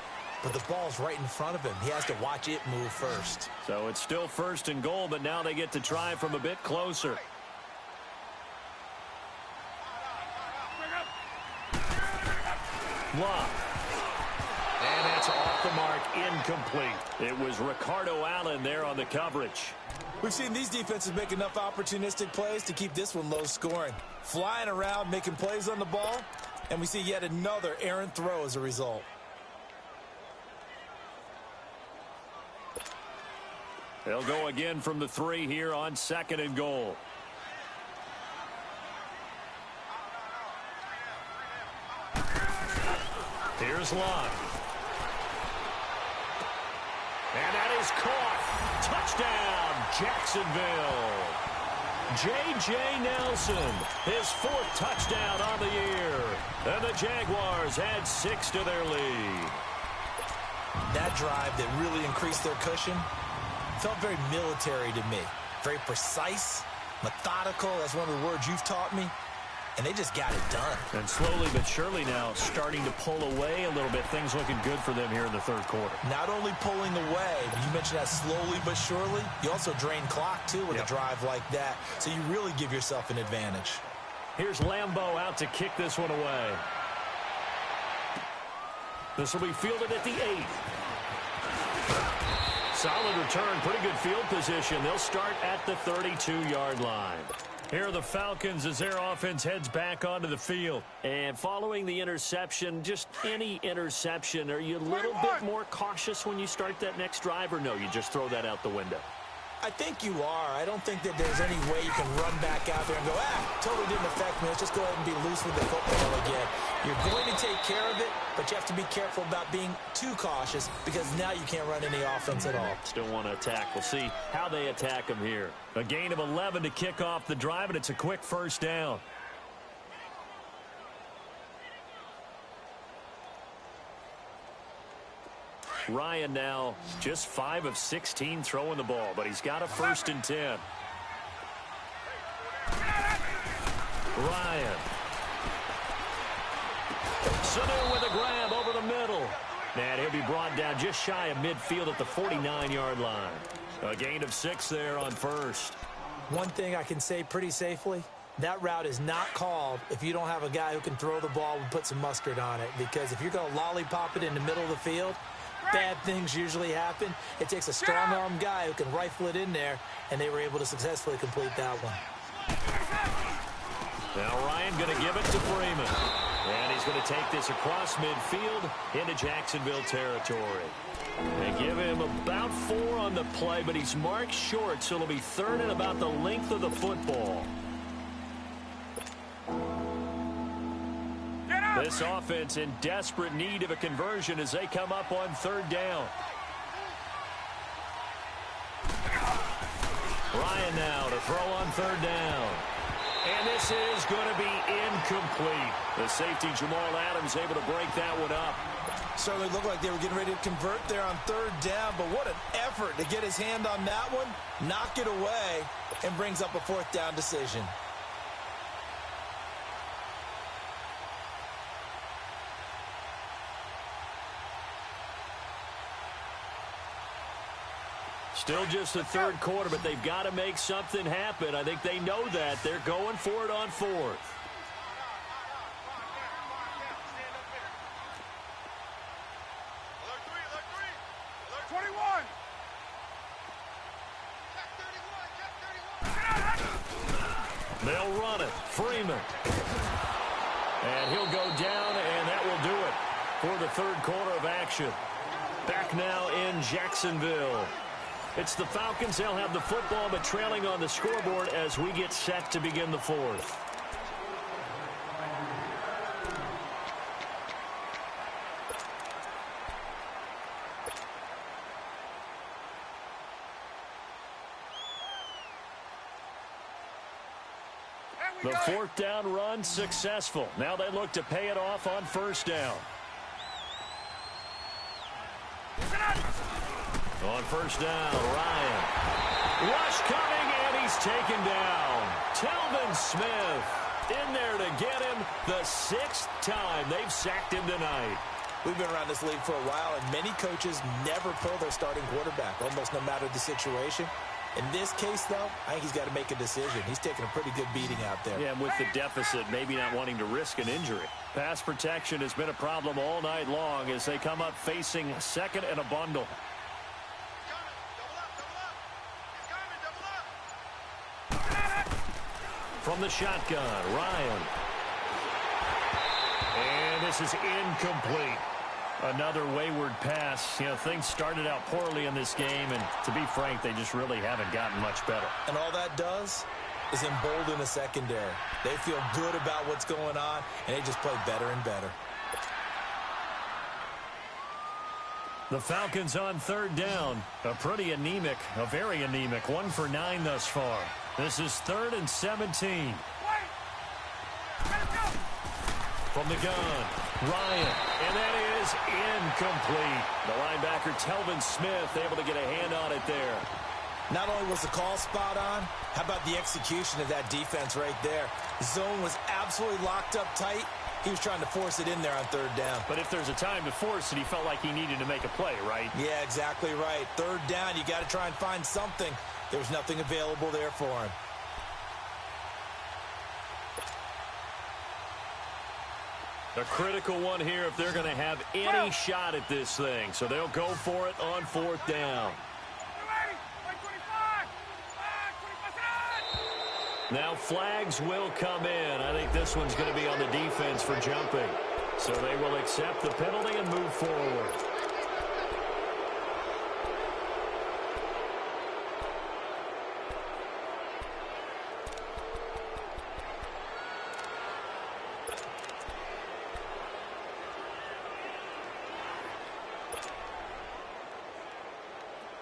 S2: but the ball's right in front of him. He has to watch it move first.
S1: So it's still first and goal, but now they get to try from a bit closer. Lock. And that's off the mark, incomplete. It was Ricardo Allen there on the coverage.
S2: We've seen these defenses make enough opportunistic plays to keep this one low scoring. Flying around, making plays on the ball, and we see yet another errant throw as a result.
S1: They'll go again from the 3 here on second and goal. Here's Locke. And that is caught. Touchdown, Jacksonville. J.J. Nelson, his 4th touchdown on the year. And the Jaguars add 6 to their lead.
S2: That drive that really increased their cushion felt very military to me. Very precise, methodical. That's one of the words you've taught me. And they just got it done.
S1: And slowly but surely now starting to pull away a little bit. Things looking good for them here in the third quarter.
S2: Not only pulling away, but you mentioned that slowly but surely. You also drain clock, too, with a drive like that. So you really give yourself an advantage.
S1: Here's Lambeau out to kick this one away. This will be fielded at the 8. Solid return, pretty good field position. They'll start at the 32-yard line. Here are the Falcons as their offense heads back onto the field. And following the interception, just any interception, are you a little bit more cautious when you start that next drive, or no, you just throw that out the window?
S2: I think you are. I don't think that there's any way you can run back out there and go, totally didn't affect me. Let's just go ahead and be loose with the football again. You're going to take care of it, but you have to be careful about being too cautious because now you can't run any offense at all.
S1: Still want to attack. We'll see how they attack them here. A gain of 11 to kick off the drive, and it's a quick first down. Ryan now just 5 of 16 throwing the ball, but he's got a 1st and 10. Ryan. Sanu with a grab over the middle. And he'll be brought down just shy of midfield at the 49-yard line. A gain of 6 there on first.
S2: One thing I can say pretty safely, that route is not called if you don't have a guy who can throw the ball and put some mustard on it. Because if you're going to lollipop it in the middle of the field, bad things usually happen. It takes a strong-arm guy who can rifle it in there, and they were able to successfully complete that one.
S1: Now Ryan going to give it to Freeman. And he's going to take this across midfield into Jacksonville territory. They give him about 4 on the play, but he's marked short, so it'll be 3rd and about the length of the football. This offense in desperate need of a conversion as they come up on 3rd down. Ryan now to throw on 3rd down. And this is going to be incomplete. The safety, Jamal Adams, able to break that one up.
S2: Certainly looked like they were getting ready to convert there on 3rd down, but what an effort to get his hand on that one, knock it away, and brings up a 4th down decision.
S1: Still just the 3rd quarter, but they've got to make something happen. I think they know that. They're going for it on 4th.
S4: Alert 3, alert 21. Check 31, check 31.
S1: They'll run it. Freeman. And he'll go down, and that will do it. for the third quarter of action. Back now in Jacksonville. It's the Falcons. They'll have the football, but trailing on the scoreboard as we get set to begin the fourth. The fourth down run successful. Now they look to pay it off on first down. On first down, Ryan. Rush coming, and he's taken down. Telvin Smith in there to get him the sixth time they've sacked him tonight.
S2: We've been around this league for a while, and many coaches never pull their starting quarterback, almost no matter the situation. In this case, though, I think he's got to make a decision. He's taking a pretty good beating out there.
S1: Yeah, and with the deficit, maybe not wanting to risk an injury. Pass protection has been a problem all night long as they come up facing second and a bundle. From the shotgun, Ryan. And this is incomplete. Another wayward pass. You know, things started out poorly in this game, and to be frank, they just really haven't gotten much better.
S2: And all that does is embolden the secondary. They feel good about what's going on, and they just play better and better.
S1: The Falcons on third down. A very anemic 1 for 9 thus far. This is 3rd and 17. From the gun, Ryan, and that is incomplete. The linebacker, Telvin Smith, able to get a hand on it there.
S2: Not only was the call spot on, how about the execution of that defense right there? Zone was absolutely locked up tight. He was trying to force it in there on third down.
S1: But if there's a time to force it, he felt like he needed to make a play, right?
S2: Yeah, exactly right. Third down, you got to try and find something. There was nothing available there for him.
S1: A critical one here if they're going to have any shot at this thing. So they'll go for it on fourth down. Now flags will come in. I think this one's going to be on the defense for jumping. So they will accept the penalty and move forward.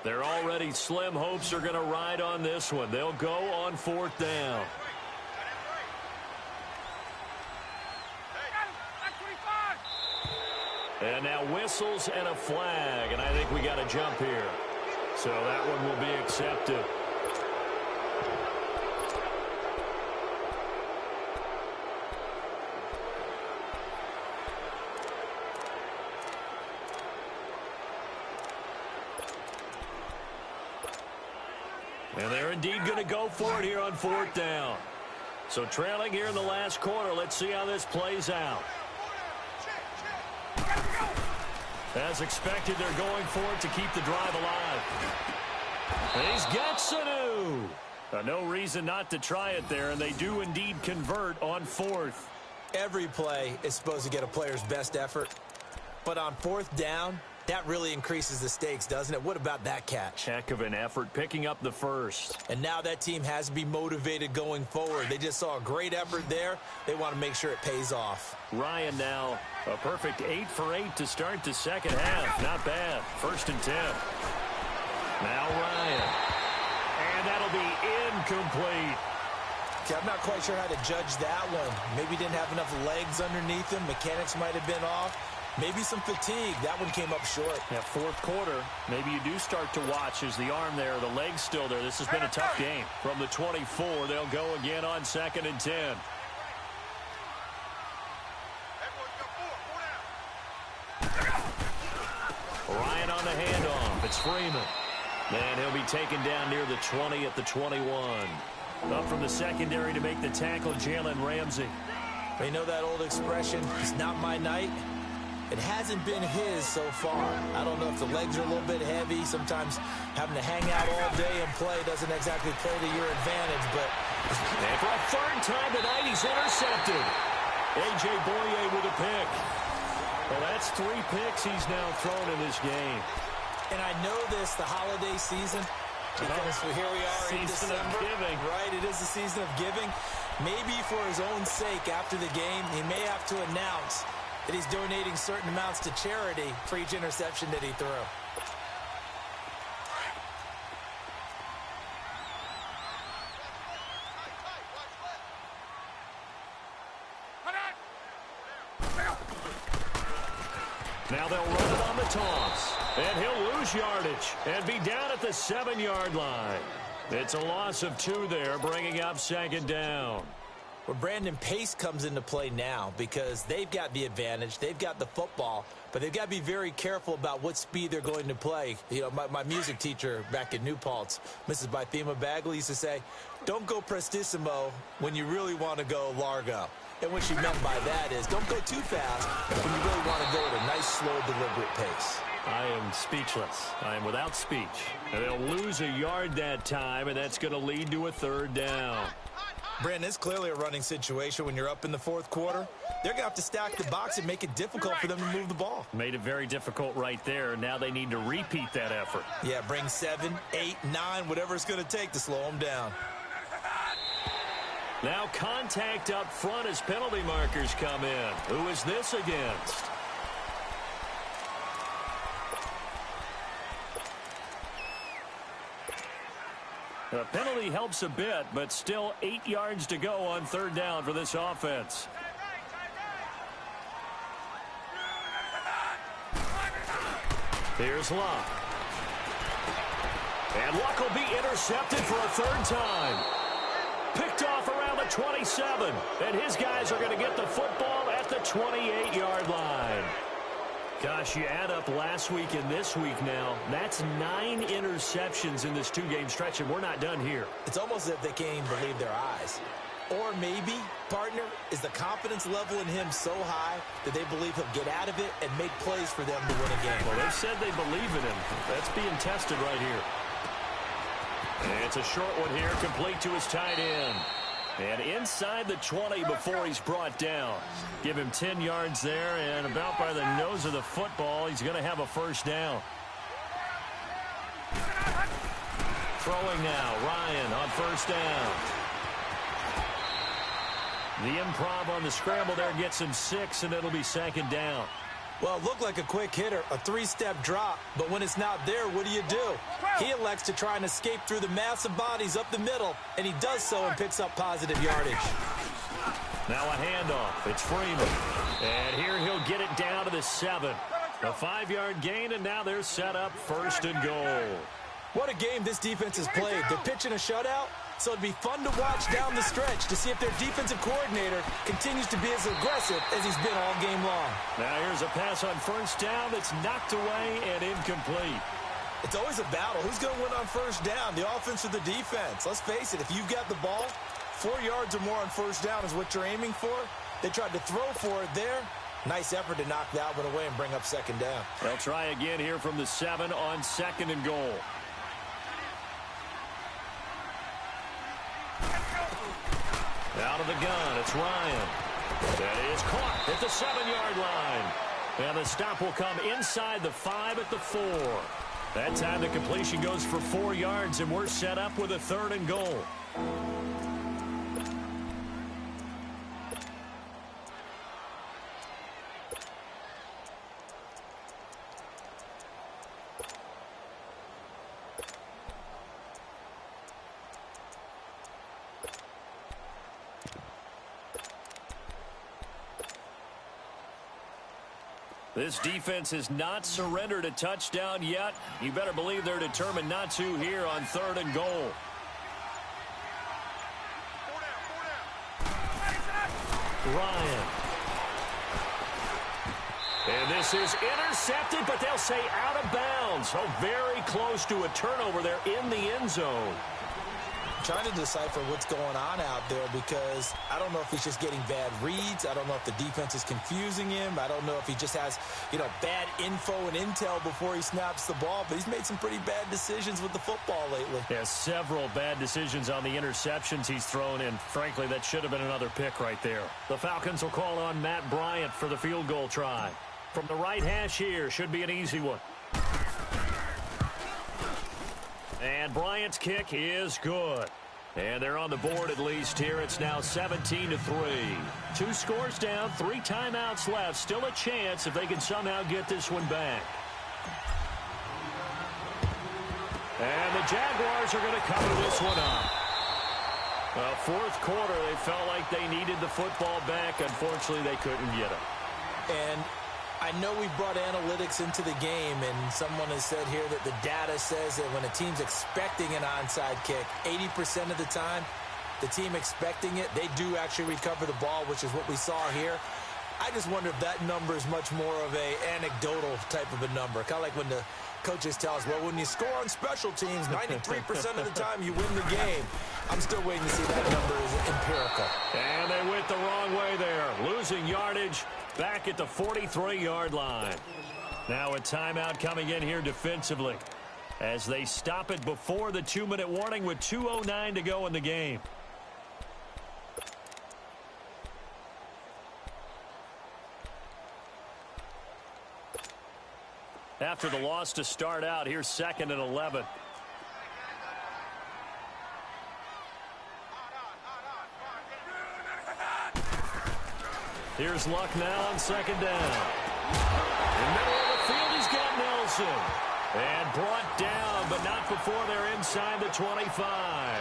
S1: They're already slim hopes are going to ride on this one. They'll go on fourth down. And now whistles and a flag, and I think we got a jump here. So that one will be accepted. And they're indeed going to go for it here on fourth down. So trailing here in the last quarter. Let's see how this plays out. As expected, they're going for it to keep the drive alive. And he's got Sanu. No reason not to try it there, and they do indeed convert on fourth.
S2: Every play is supposed to get a player's best effort. But on fourth down, that really increases the stakes, doesn't it? What about that catch?
S1: Heck of an effort, picking up the first.
S2: And now that team has to be motivated going forward. They just saw a great effort there. They want to make sure it pays off.
S1: Ryan now, a perfect 8 for 8 to start the second half. Not bad. 1st and 10. Now Ryan. And that'll be incomplete.
S2: Okay, I'm not quite sure how to judge that one. Maybe didn't have enough legs underneath him. Mechanics might have been off. Maybe some fatigue. That one came up short.
S1: Yeah, fourth quarter. Maybe you do start to watch as the arm there, the leg's still there. This has been a tough game. From the 24, they'll go again on 2nd and 10. Ryan on the handoff. It's Freeman. And he'll be taken down near the 20 at the 21. Up from the secondary to make the tackle, Jalen Ramsey.
S2: You know that old expression, it's not my night? It hasn't been his so far. I don't know if the legs are a little bit heavy. Sometimes having to hang out all day and play doesn't exactly play to your advantage, but...
S1: And for a third time tonight, he's intercepted. A.J. Boye with a pick. Well, that's 3 picks he's now thrown in this game.
S2: And I know this, the holiday season, because here we are in December.
S1: Season of giving.
S2: Right, it is the season of giving. Maybe for his own sake after the game, he may have to announce that he's donating certain amounts to charity for each interception that he threw.
S1: Now they'll run it on the toss. And he'll lose yardage and be down at the 7-yard line. It's a loss of 2 there, bringing up 2nd down.
S2: Well, Brandon, pace comes into play now because they've got the advantage. They've got the football, but they've got to be very careful about what speed they're going to play. You know, my music teacher back in New Paltz, Mrs. Bythema Bagley, used to say, don't go prestissimo when you really want to go largo. And what she meant by that is don't go too fast when you really want to go at a nice, slow, deliberate pace.
S1: I am speechless. I am without speech. And they'll lose a yard that time, and that's going to lead to a 3rd down.
S2: Brandon, it's clearly a running situation when you're up in the 4th quarter. They're going to have to stack the box and make it difficult for them to move the ball.
S1: Made it very difficult right there. Now they need to repeat that effort.
S2: Yeah, bring 7, 8, 9, whatever it's going to take to slow them down.
S1: Now contact up front as penalty markers come in. Who is this against? The penalty helps a bit, but still 8 yards to go on 3rd down for this offense. Here's Luck. And Luck will be intercepted for a 3rd time. Picked off around the 27. And his guys are going to get the football at the 28-yard line. Gosh, you add up last week and this week now, that's 9 interceptions in this 2-game stretch, and we're not done here.
S2: It's almost as if they can't even believe their eyes. Or maybe, partner, is the confidence level in him so high that they believe he'll get out of it and make plays for them to win a game.
S1: Well, they've said they believe in him. That's being tested right here. And it's a short one here, complete to his tight end. And inside the 20 before he's brought down. Give him 10 yards there, and about by the nose of the football, he's going to have a 1st down. Throwing now, Ryan on 1st down. The improv on the scramble there gets him 6, and it'll be 2nd down.
S2: Well, it looked like a quick hitter, a 3-step drop, but when it's not there, what do? He elects to try and escape through the massive bodies up the middle, and he does so and picks up positive yardage.
S1: Now a handoff. It's Freeman. And here he'll get it down to the 7. A 5-yard gain, and now they're set up 1st and goal.
S2: What a game this defense has played. They're pitching a shutout, so it'd be fun to watch down the stretch to see if their defensive coordinator continues to be as aggressive as he's been all game long.
S1: Now here's a pass on 1st down that's knocked away and incomplete.
S2: It's always a battle. Who's going to win on 1st down, the offense or the defense? Let's face it, if you've got the ball, 4 yards or more on 1st down is what you're aiming for. They tried to throw for it there. Nice effort to knock that one away and bring up 2nd down.
S1: They'll try again here from the 7 on 2nd and goal. Out of the gun, it's Ryan. That is caught at the 7-yard line. And the stop will come inside the 5 at the 4. That time the completion goes for 4 yards, and we're set up with a 3rd and goal. This defense has not surrendered a touchdown yet. You better believe they're determined not to here on 3rd and goal. Ryan. And this is intercepted, but they'll say out of bounds. Oh, very close to a turnover there in the end zone.
S2: Trying to decipher what's going on out there because I don't know if he's just getting bad reads. I don't know if the defense is confusing him. I don't know if he just has, bad info and intel before he snaps the ball. But he's made some pretty bad decisions with the football lately.
S1: Yeah, several bad decisions on the interceptions he's thrown in. Frankly, that should have been another pick right there. The Falcons will call on Matt Bryant for the field goal try. From the right hash here, should be an easy one. And Bryant's kick is good. And they're on the board at least here. It's now 17-3. 2 scores down, 3 timeouts left. Still a chance if they can somehow get this one back. And the Jaguars are going to cover this one up. Well, fourth quarter, they felt like they needed the football back. Unfortunately, they couldn't get it.
S2: And I know we brought analytics into the game, and someone has said here that the data says that when a team's expecting an onside kick, 80% of the time, the team expecting it, they do actually recover the ball, which is what we saw here. I just wonder if that number is much more of a anecdotal type of a number. Kind of like when the coaches tell us, well, when you score on special teams, 93% of the time you win the game. I'm still waiting to see that number is empirical.
S1: And they went the wrong way there. Losing yardage back at the 43-yard line. Now a timeout coming in here defensively as they stop it before the 2-minute warning with 2:09 to go in the game. After the loss to start out, here's 2nd and 11. Here's Luck now on 2nd down. In the middle of the field, he's got Nelson. And brought down, but not before they're inside the 25.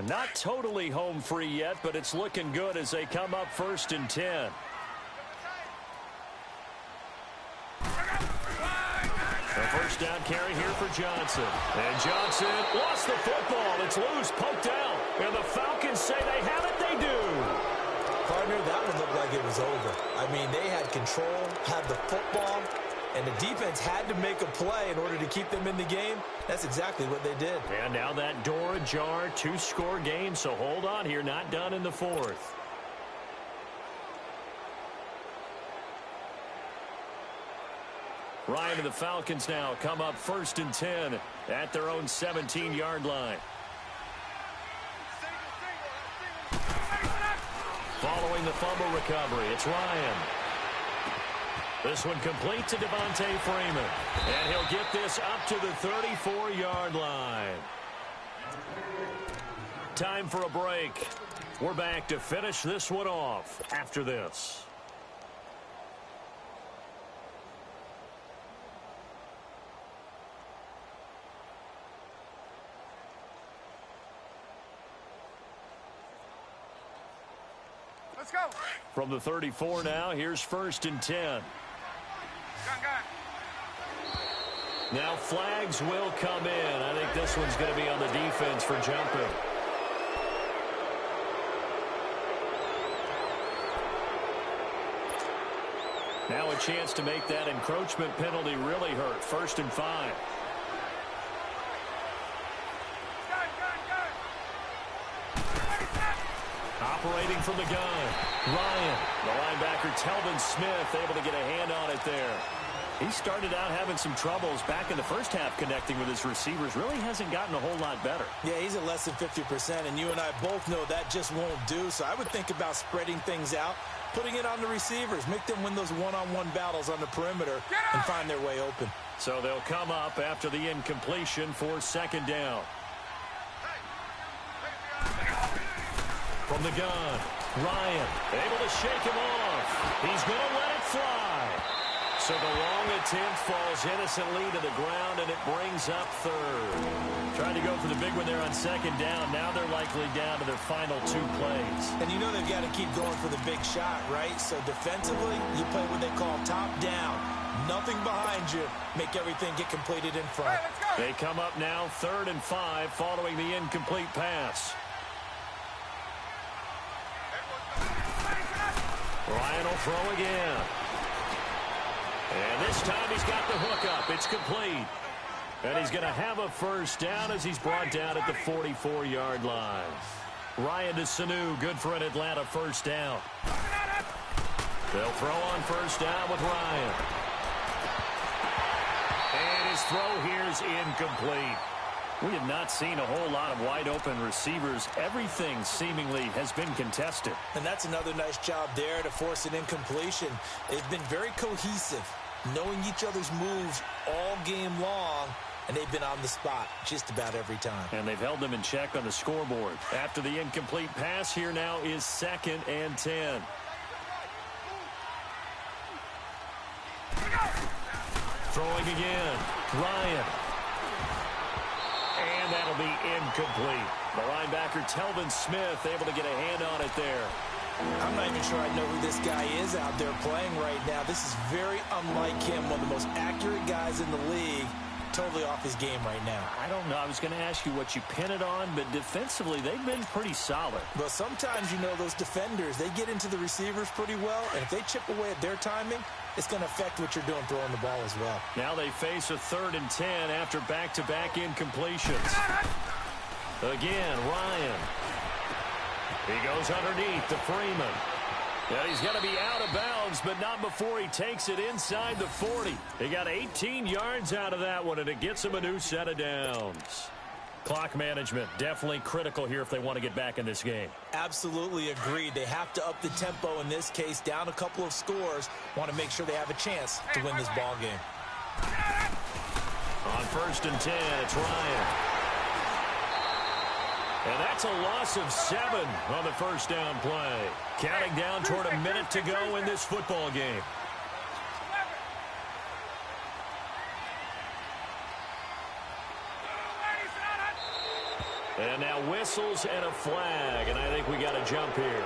S1: Not totally home free yet, but it's looking good as they come up 1st and 10. A first down carry here for Johnson. And Johnson lost the football. It's loose, poked out. And the Falcons say they have it. They do.
S2: Partner, that one looked like it was over. I mean, they had control, had the football, and the defense had to make a play in order to keep them in the game. That's exactly what they did.
S1: And now that door ajar, 2-score game, so hold on here, not done in the 4th. Ryan and the Falcons now come up 1st and 10 at their own 17-yard line. Following the fumble recovery, it's Ryan. This one complete to Devontae Freeman. And he'll get this up to the 34-yard line. Time for a break. We're back to finish this one off after this.
S4: Let's go.
S1: From the 34 now, here's 1st and 10. Now flags will come in. I think this one's going to be on the defense for jumping. Now a chance to make that encroachment penalty really hurt. 1st and 5. Operating from the gun, Ryan. The linebacker, Telvin Smith, able to get a hand on it there. He started out having some troubles back in the first half connecting with his receivers. Really hasn't gotten a whole lot better.
S2: Yeah, he's at less than 50%, and you and I both know that just won't do. So I would think about spreading things out, putting it on the receivers, make them win those one-on-one battles on the perimeter and find their way open.
S1: So they'll come up after the incompletion for 2nd down. From the gun, Ryan able to shake him off. He's going to let it fly. So the long attempt falls innocently to the ground, and it brings up 3rd. Trying to go for the big one there on 2nd down. Now they're likely down to their final 2 plays.
S2: And you know they've got to keep going for the big shot, right? So defensively, you play what they call top down. Nothing behind you. Make everything get completed in front.
S4: Hey, let's go.
S1: They come up now 3rd and 5 following the incomplete pass. Ryan will throw again. And this time he's got the hook up. It's complete. And he's going to have a first down as he's brought down at the 44-yard line. Ryan to Sanu, good for an Atlanta first down. They'll throw on first down with Ryan. And his throw here is incomplete. We have not seen a whole lot of wide-open receivers. Everything seemingly has been contested.
S2: And that's another nice job there to force an incompletion. They've been very cohesive, knowing each other's moves all game long, and they've been on the spot just about every time.
S1: And they've held them in check on the scoreboard. After the incomplete pass, here now is 2nd and 10. Throwing again. Ryan. And that'll be incomplete. The linebacker, Telvin Smith, able to get a hand on it there.
S2: I'm not even sure I know who this guy is out there playing right now. This is very unlike him, one of the most accurate guys in the league. Totally off his game right now.
S1: I don't know. I was going to ask you what you pin it on, but defensively, they've been pretty solid.
S2: Well, sometimes, those defenders, they get into the receivers pretty well, and if they chip away at their timing, it's going to affect what you're doing throwing the ball as well.
S1: Now they face a 3rd and 10 after back-to-back incompletions. Again, Ryan. He goes underneath to Freeman. Yeah, he's going to be out of bounds, but not before he takes it inside the 40. He got 18 yards out of that one, and it gets him a new set of downs. Clock management, definitely critical here if they want to get back in this game.
S2: Absolutely agreed. They have to up the tempo in this case, down a couple of scores. Want to make sure they have a chance to win this ball game.
S1: On 1st and 10, it's Ryan. And that's a loss of 7 on the first down play. Counting down toward a minute to go in this football game. And now whistles and a flag, and I think we got a jump here.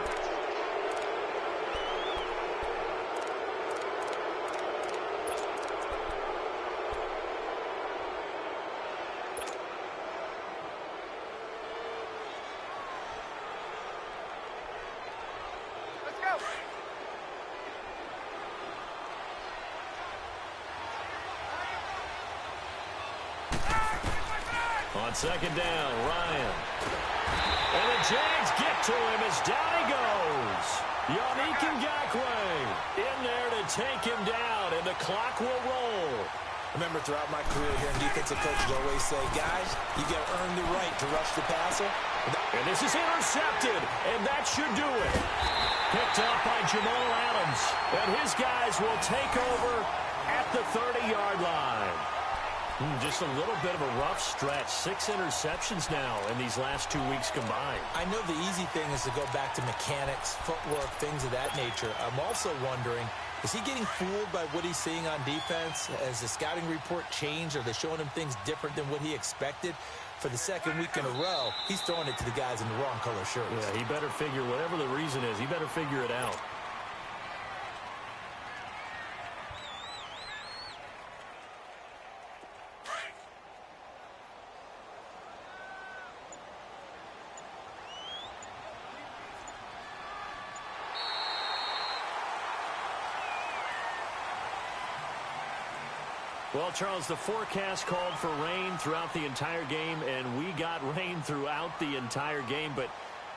S1: On 2nd down, Ryan. And the Jags get to him as down he goes. Yannick Ngakoue in there to take him down, and the clock will roll.
S2: Remember, throughout my career here, defensive coaches always say, guys, you got to earn the right to rush the passer.
S1: And this is intercepted, and that should do it. Picked up by Jamal Adams, and his guys will take over at the 30-yard line. Just a little bit of a rough stretch. 6 interceptions now in these last 2 weeks combined.
S2: I know the easy thing is to go back to mechanics, footwork, things of that nature. I'm also wondering, is he getting fooled by what he's seeing on defense? Has the scouting report changed? Are they showing him things different than what he expected? For the 2nd week in a row, he's throwing it to the guys in the wrong color shirts.
S1: Yeah, he better figure, whatever the reason is, he better figure it out. Well, Charles, the forecast called for rain throughout the entire game, and we got rain throughout the entire game. But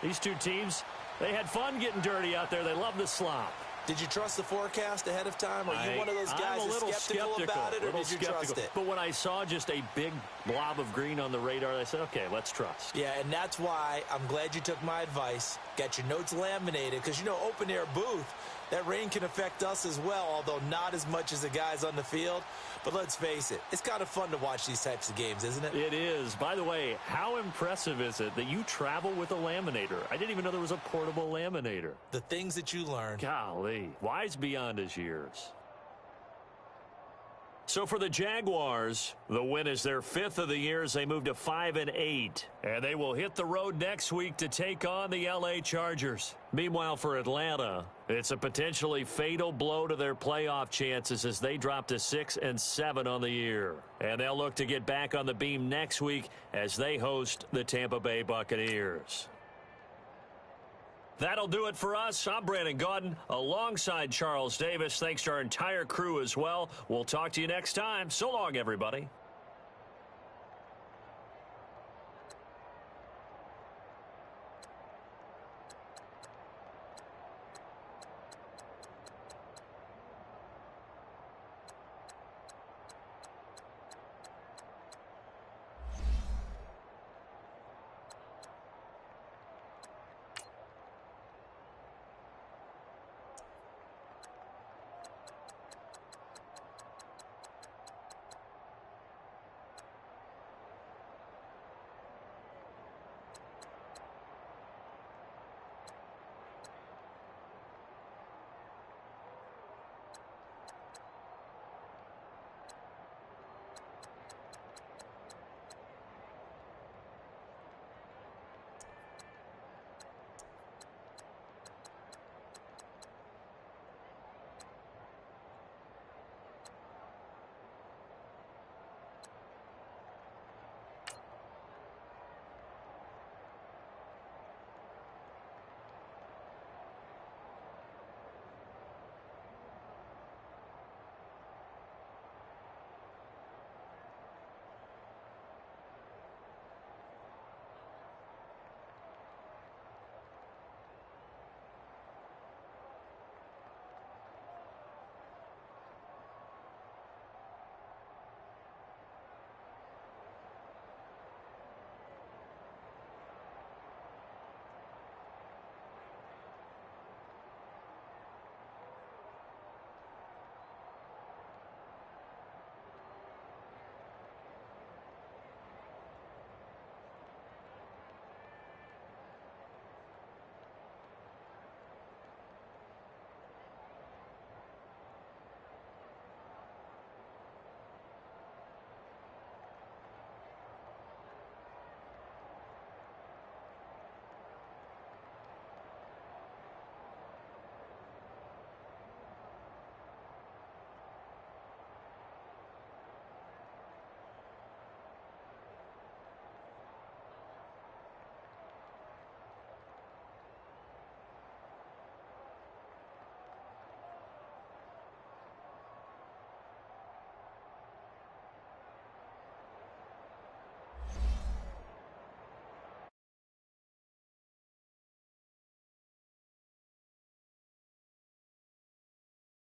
S1: these two teams, they had fun getting dirty out there. They love the slop.
S2: Did you trust the forecast ahead of time? Are you one of those guys that's skeptical about it, or did you trust it?
S1: But when I saw just a big blob of green on the radar, I said, okay, let's trust.
S2: Yeah, and that's why I'm glad you took my advice. Got your notes laminated, because, open-air booth, that rain can affect us as well, although not as much as the guys on the field. But let's face it, it's kind of fun to watch these types of games, isn't it?
S1: It is. By the way, how impressive is it that you travel with a laminator? I didn't even know there was a portable laminator.
S2: The things that you learn.
S1: Golly, wise beyond his years. So for the Jaguars, the win is their 5th of the year as they move to 5-8. And they will hit the road next week to take on the LA Chargers. Meanwhile, for Atlanta, it's a potentially fatal blow to their playoff chances as they drop to 6-7 on the year. And they'll look to get back on the beam next week as they host the Tampa Bay Buccaneers. That'll do it for us. I'm Brandon Gaudin alongside Charles Davis. Thanks to our entire crew as well. We'll talk to you next time. So long, everybody.